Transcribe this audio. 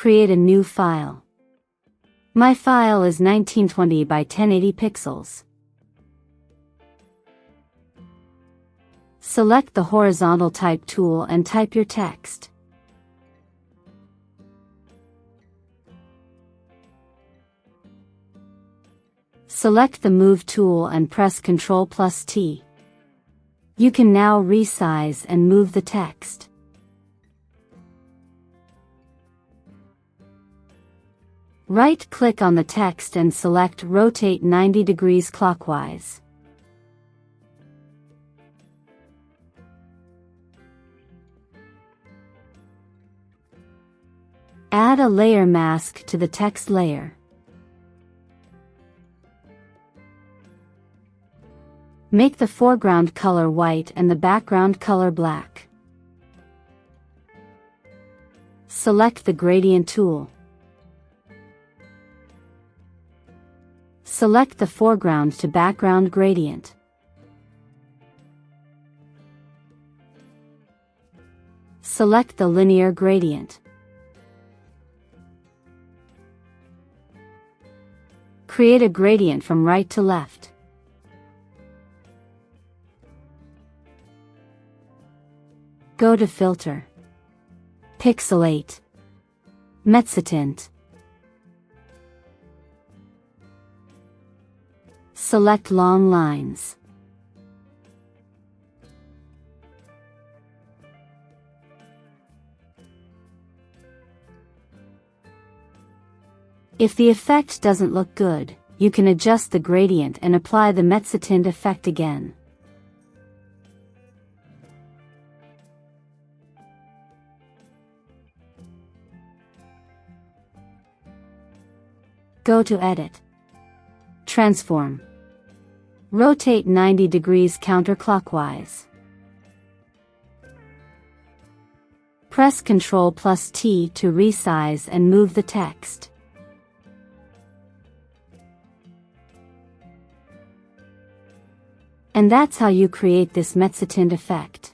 create a new file. My file is 1920 by 1080 pixels. Select the horizontal type tool and type your text. Select the Move tool and press Ctrl+T. You can now resize and move the text. Right-click on the text and select Rotate 90 degrees clockwise. Add a layer mask to the text layer. Make the foreground color white and the background color black. Select the Gradient tool. Select the foreground to background gradient. Select the linear gradient. Create a gradient from right to left. Go to Filter, Pixelate, Mezzotint. Select Long Lines. If the effect doesn't look good, you can adjust the gradient and apply the Mezzotint effect again. Go to Edit, Transform, Rotate 90 degrees counterclockwise. Press Ctrl+T to resize and move the text. And that's how you create this Mezzotint effect.